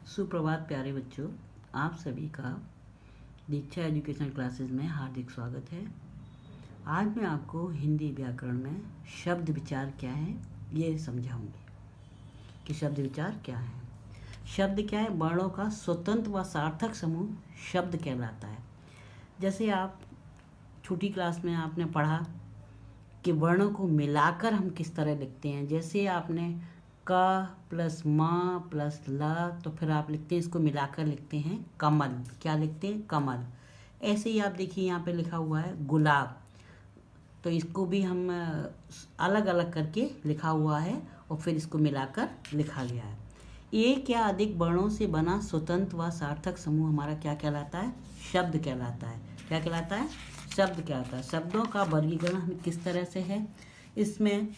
सुप्रभात प्यारे बच्चों, आप सभी का दीक्षा एजुकेशन क्लासेस में हार्दिक स्वागत है। आज मैं आपको हिंदी व्याकरण में शब्द विचार क्या है ये समझाऊंगी कि शब्द विचार क्या है। शब्द क्या है? वर्णों का स्वतंत्र व सार्थक समूह शब्द कहलाता है। जैसे आप छोटी क्लास में आपने पढ़ा कि वर्णों को मिलाकर हम किस तरह लिखते हैं। जैसे आपने क प्लस म प्लस ल, तो फिर आप लिखते हैं, इसको मिलाकर लिखते हैं कमल। क्या लिखते हैं? कमल। ऐसे ही आप देखिए यहाँ पे लिखा हुआ है गुलाब, तो इसको भी हम अलग अलग करके लिखा हुआ है और फिर इसको मिलाकर लिखा गया है। एक या अधिक वर्णों से बना स्वतंत्र व सार्थक समूह हमारा क्या कहलाता है? शब्द कहलाता है। क्या कहलाता है? शब्द कहलाता है। शब्दों का वर्गीकरण किस तरह से है? इसमें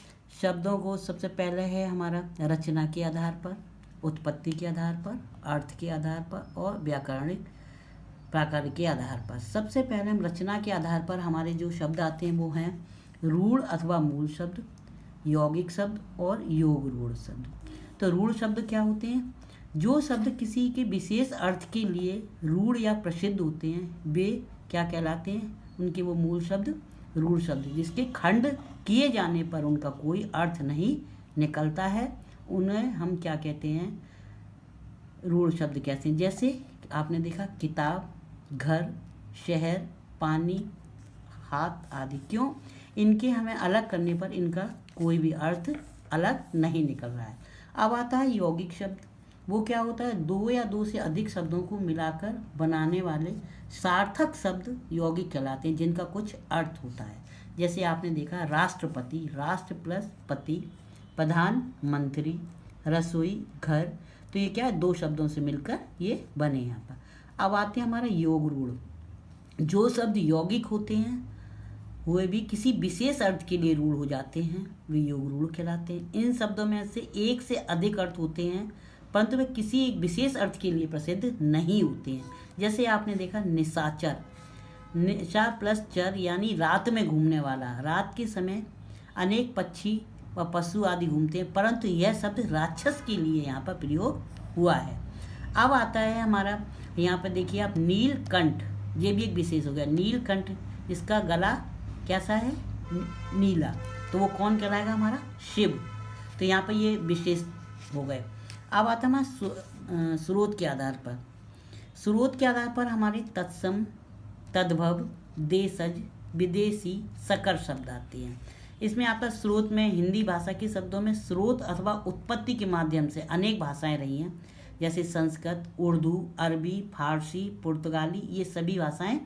शब्दों को सबसे पहले है हमारा रचना के आधार पर, उत्पत्ति के आधार पर, अर्थ के आधार पर और व्याकरणिक प्रकार के आधार पर। सबसे पहले हम रचना के आधार पर हमारे जो शब्द आते हैं वो हैं रूढ़ अथवा मूल शब्द, यौगिक शब्द और योग रूढ़ शब्द। तो रूढ़ शब्द क्या होते हैं? जो शब्द किसी के विशेष अर्थ के लिए रूढ़ या प्रसिद्ध होते हैं वे क्या कहलाते हैं? उनके वो मूल शब्द रूढ़ शब्द, जिसके खंड किए जाने पर उनका कोई अर्थ नहीं निकलता है, उन्हें हम क्या कहते हैं? रूढ़ शब्द कहते हैं। जैसे आपने देखा किताब, घर, शहर, पानी, हाथ आदि। क्यों? इनके हमें अलग करने पर इनका कोई भी अर्थ अलग नहीं निकल रहा है। अब आता है यौगिक शब्द। वो क्या होता है? दो या दो से अधिक शब्दों को मिलाकर बनाने वाले सार्थक शब्द यौगिक कहलाते हैं, जिनका कुछ अर्थ होता है। जैसे आपने देखा राष्ट्रपति, राष्ट्र प्लस पति, प्रधानमंत्री, रसोई, घर। तो ये क्या है? दो शब्दों से मिलकर ये बने यहाँ पर। अब आते हैं हमारा योग रूढ़। जो शब्द यौगिक होते हैं वे भी किसी विशेष अर्थ के लिए रूढ़ हो जाते हैं, वे योग रूढ़ कहलाते हैं। इन शब्दों में से एक से अधिक अर्थ होते हैं, परंतु वे किसी एक विशेष अर्थ के लिए प्रसिद्ध नहीं होते हैं। जैसे आपने देखा निशाचर, निशा प्लस चर यानी रात में घूमने वाला। रात के समय अनेक पक्षी व पशु आदि घूमते हैं, परंतु यह शब्द राक्षस के लिए यहाँ पर प्रयोग हुआ है। अब आता है हमारा यहाँ पर देखिए आप नीलकंठ, ये भी एक विशेष हो गया। नीलकंठ, इसका गला कैसा है? नीला, तो वो कौन कहलाएगा? हमारा शिव। तो यहाँ पर ये विशेष हो गए। अब आता है हमारा स्रोत के आधार पर। स्रोत के आधार पर हमारे तत्सम, तद्भव, देशज, विदेशी, सकर शब्द आते हैं। इसमें आपका स्रोत में हिंदी भाषा के शब्दों में स्रोत अथवा उत्पत्ति के माध्यम से अनेक भाषाएं रही हैं, जैसे संस्कृत, उर्दू, अरबी, फारसी, पुर्तगाली, ये सभी भाषाएं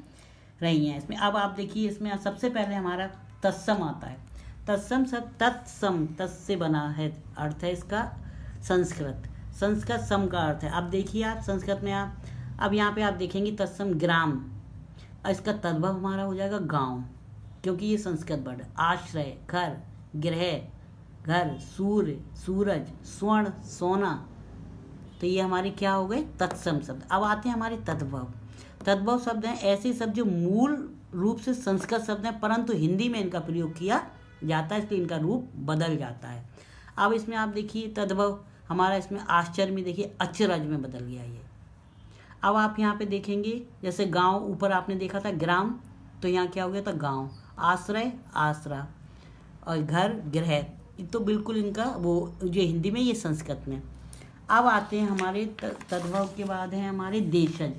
रही हैं इसमें। अब आप देखिए इसमें सबसे पहले हमारा तत्सम आता है। तत्सम शब्द तत्सम, तत् से बना है, अर्थ है इसका संस्कृत। संस्कृत सम का अर्थ है। अब देखिए आप संस्कृत में आप अब यहाँ पे आप देखेंगे तत्सम ग्राम, इसका तद्भव हमारा हो जाएगा गांव, क्योंकि ये संस्कृत वर्ड। आश्रय, घर, गृह, घर, सूर्य, सूरज, स्वर्ण, सोना, तो ये हमारे क्या हो गए? तत्सम शब्द। अब आते हैं हमारे तद्भव। तद्भव शब्द हैं ऐसे शब्द जो मूल रूप से संस्कृत शब्द हैं, परंतु हिंदी में इनका प्रयोग किया जाता है, इसलिए इनका रूप बदल जाता है। अब इसमें आप देखिए तद्भव हमारा इसमें आश्चर्य में देखिए अचरज में बदल गया ये। अब आप यहाँ पे देखेंगे जैसे गांव, ऊपर आपने देखा था ग्राम, तो यहाँ क्या हो गया था? गांव। आश्रय, आसरा, और घर, गृह, तो बिल्कुल इनका वो जो हिंदी में, ये संस्कृत में। अब आते हैं हमारे तद्भव के बाद है हमारे देशज।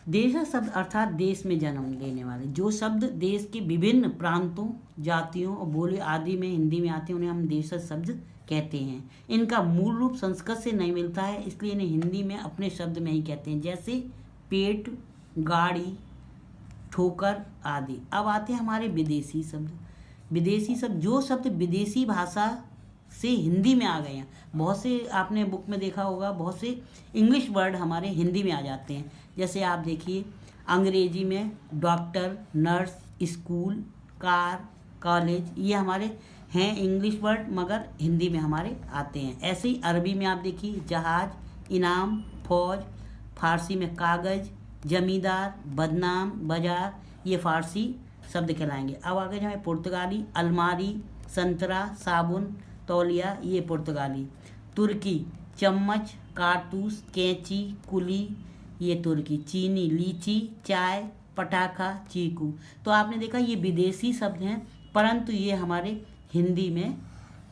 देशज शब्द अर्थात देश में जन्म लेने वाले। जो शब्द देश के विभिन्न प्रांतों, जातियों और बोली आदि में हिंदी में आते हैं उन्हें हम देशज शब्द कहते हैं। इनका मूल रूप संस्कृत से नहीं मिलता है, इसलिए इन्हें हिंदी में अपने शब्द में ही कहते हैं, जैसे पेट, गाड़ी, ठोकर आदि। अब आते हैं हमारे विदेशी शब्द। विदेशी शब्द, जो शब्द विदेशी भाषा से हिंदी में आ गए हैं। बहुत से आपने बुक में देखा होगा, बहुत से इंग्लिश वर्ड हमारे हिंदी में आ जाते हैं। जैसे आप देखिए अंग्रेजी में doctor, nurse, school, car, college, ये हमारे हैं इंग्लिश वर्ड, मगर हिंदी में हमारे आते हैं। ऐसे ही अरबी में आप देखिए जहाज, इनाम, फौज, फारसी में कागज़, जमींदार, बदनाम, बाजार, ये फारसी शब्द कहलाएंगे। अब आगे जाए पुर्तगाली, अलमारी, संतरा, साबुन, तौलिया, ये पुर्तगाली। तुर्की चम्मच, कारतूस, कैंची, कुली, ये तुर्की, चीनी लीची, चाय, पटाखा, चीकू। तो आपने देखा ये विदेशी शब्द हैं, परंतु ये हमारे हिंदी में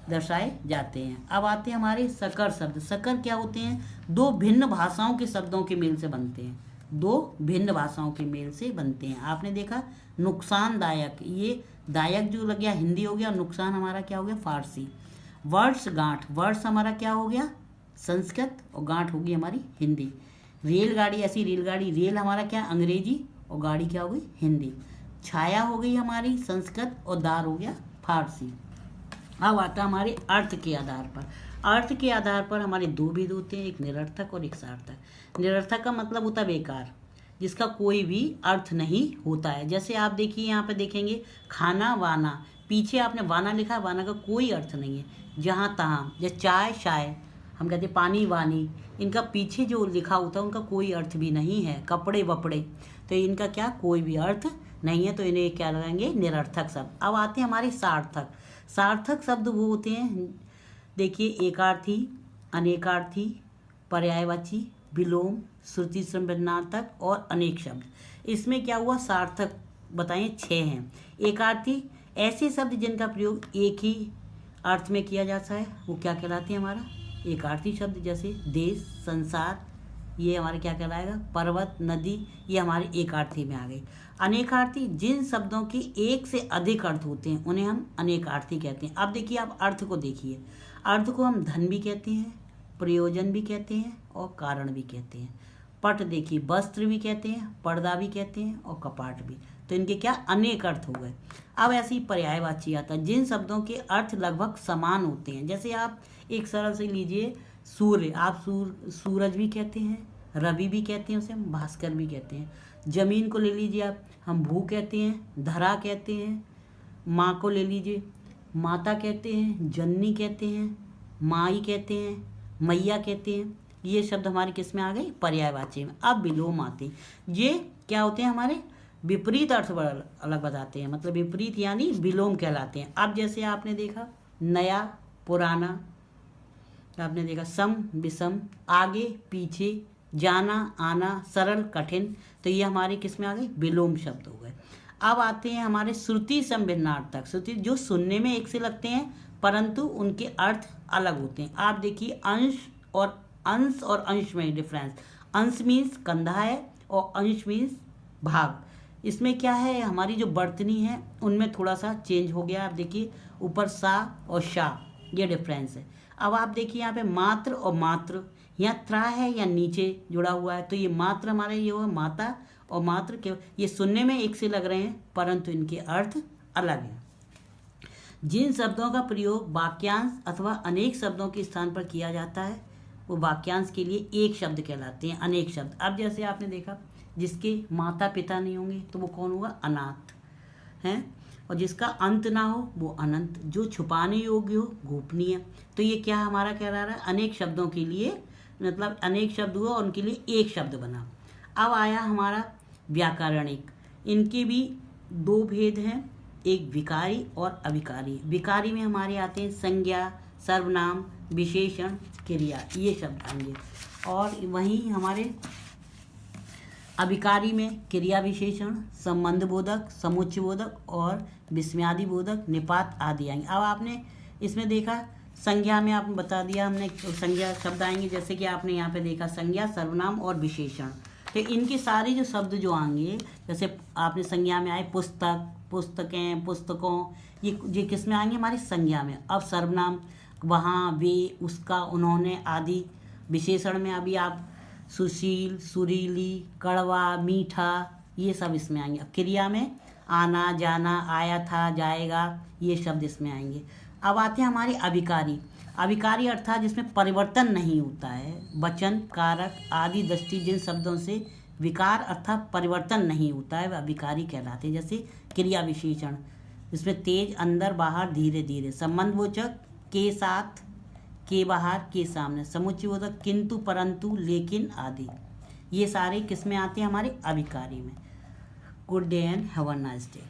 दर्शाए जाते हैं। अब आते हैं हमारे सकर शब्द। सकर क्या होते हैं? दो भिन्न भाषाओं के शब्दों के मेल से बनते हैं, दो भिन्न भाषाओं के मेल से बनते हैं। आपने देखा नुकसानदायक, ये दायक जो लग गया हिंदी हो गया, नुकसान हमारा क्या हो गया फारसी। वर्ष गांठ, वर्ष हमारा क्या हो गया संस्कृत और गांठ होगी हमारी हिंदी। रेलगाड़ी, ऐसी रेलगाड़ी, रेल हमारा क्या अंग्रेजी और गाड़ी क्या हो गई हिंदी। छाया हो गई हमारी संस्कृत और दार हो गया फारसी। अब आता हमारे अर्थ के आधार पर। अर्थ के आधार पर हमारे दो भेद होते हैं, एक निरर्थक और एक सार्थक। निरर्थक का मतलब होता है बेकार, जिसका कोई भी अर्थ नहीं होता है। जैसे आप देखिए यहाँ पे देखेंगे खाना वाना, पीछे आपने वाना लिखा है, वाना का कोई अर्थ नहीं है। जहाँ तहाँ, जैसे चाय शाय, हम कहते हैं पानी वानी, इनका पीछे जो लिखा होता है उनका कोई अर्थ भी नहीं है। कपड़े वपड़े, तो इनका क्या कोई भी अर्थ नहीं है, तो इन्हें क्या लगाएंगे निरर्थक शब्द। अब आते हैं हमारे सार्थक। सार्थक शब्द वो होते हैं, देखिए एकार्थी, अनेकार्थी, पर्यायवाची, विलोम, श्रुति संबंधार्थक और अनेक शब्द। इसमें क्या हुआ सार्थक बताएं 6 हैं। एकार्थी ऐसे शब्द जिनका प्रयोग एक ही अर्थ में किया जाता है, वो क्या कहलाते हैं हमारा एकार्थी शब्द। जैसे देश, संसार, ये हमारे क्या कहलाएगा पर्वत, नदी, ये हमारे एकार्थी में आ गई। अनेकार्थी जिन शब्दों के एक से अधिक अर्थ होते हैं उन्हें हम अनेकार्थी कहते हैं। अब देखिए आप अर्थ को देखिए, अर्थ को हम धन भी कहते हैं, प्रयोजन भी कहते हैं और कारण भी कहते हैं। पट देखिए वस्त्र भी कहते हैं, पर्दा भी कहते हैं और कपाट भी, तो इनके क्या अनेक अर्थ हो गए। अब ऐसे ही पर्यायवाची आता है जिन शब्दों के अर्थ लगभग समान होते हैं। जैसे आप एक सरल से लीजिए सूर्य, आप सूरज भी कहते हैं, रवि भी कहते हैं, उसे हम भास्कर भी कहते हैं। जमीन को ले लीजिए आप, हम भू कहते हैं, धरा कहते हैं। माँ को ले लीजिए, माता कहते हैं, जननी कहते हैं, माई कहते हैं, मैया कहते हैं। ये शब्द हमारे किस में आ गए पर्यायवाची में। अब विलोम आते हैं, ये क्या होते हैं हमारे विपरीत अर्थ अलग बताते हैं, मतलब विपरीत यानी विलोम कहलाते हैं। अब जैसे आपने देखा नया पुराना, आपने देखा सम विषम, आगे पीछे, जाना आना, सरल कठिन, तो ये हमारे किस में आ गए विलोम शब्द हो गए। अब आते हैं हमारे श्रुति संभिन्नार्थक। श्रुति जो सुनने में एक से लगते हैं परंतु उनके अर्थ अलग होते हैं। आप देखिए अंश और अंश में डिफरेंस। अंश मीन्स कंधा है और अंश मीन्स भाग। इसमें क्या है हमारी जो वर्तनी है उनमें थोड़ा सा चेंज हो गया। आप देखिए ऊपर सा और शा, ये डिफरेंस है। अब आप देखिए यहाँ पे मात्र और मात्र, यहाँ त्रा है या नीचे जुड़ा हुआ है, तो ये मात्र हमारे ये हुआ माता और मात्र के, ये सुनने में एक से लग रहे हैं परंतु इनके अर्थ अलग हैं। जिन शब्दों का प्रयोग वाक्यांश अथवा अनेक शब्दों के स्थान पर किया जाता है वो वाक्यांश के लिए एक शब्द कहलाते हैं, अनेक शब्द। अब जैसे आपने देखा जिसके माता पिता नहीं होंगे तो वो कौन होगा अनाथ हैं, और जिसका अंत ना हो वो अनंत, जो छुपाने योग्य हो गोपनीय। तो ये क्या हमारा कह रहा है अनेक शब्दों के लिए, मतलब अनेक शब्द हुआ और उनके लिए एक शब्द बना। अब आया हमारा व्याकरणिक। इनके भी दो भेद हैं, एक विकारी और अविकारी। विकारी में हमारे आते हैं संज्ञा, सर्वनाम, विशेषण, क्रिया, ये शब्द आएंगे। और वहीं हमारे अविकारी में क्रिया विशेषण, संबंध बोधक, समुच्चय बोधक और विस्मयादि बोधक, निपात आदि आएंगे। अब आपने इसमें देखा संज्ञा में आपने बता दिया, हमने संज्ञा शब्द आएंगे जैसे कि आपने यहाँ पे देखा संज्ञा, सर्वनाम और विशेषण। तो इनके सारे जो शब्द जो आएंगे, जैसे आपने संज्ञा में आए पुस्तक, पुस्तकें, पुस्तकों, ये किस में आएंगे हमारी संज्ञा में। अब सर्वनाम वहाँ, वे, उसका, उन्होंने आदि। विशेषण में अभी आप सुशील, सुरीली, कड़वा, मीठा, ये सब इसमें आएंगे। अब क्रिया में आना, जाना, आया था, जाएगा, ये शब्द इसमें आएंगे। अब आते हैं हमारे अविकारी। अविकारी अर्थात जिसमें परिवर्तन नहीं होता है, वचन, कारक आदि दृष्टि जिन शब्दों से विकार अर्थात परिवर्तन नहीं होता है वह अविकारी कहलाते हैं। जैसे क्रिया विशेषण जिसमें तेज, अंदर, बाहर, धीरे धीरे, संबंधवाचक के साथ, के बाहर, के सामने, समुच्चयबोधक किंतु, परंतु, लेकिन आदि, ये सारे किस में आते हैं हमारे अविकारी में। Good day and have a nice day.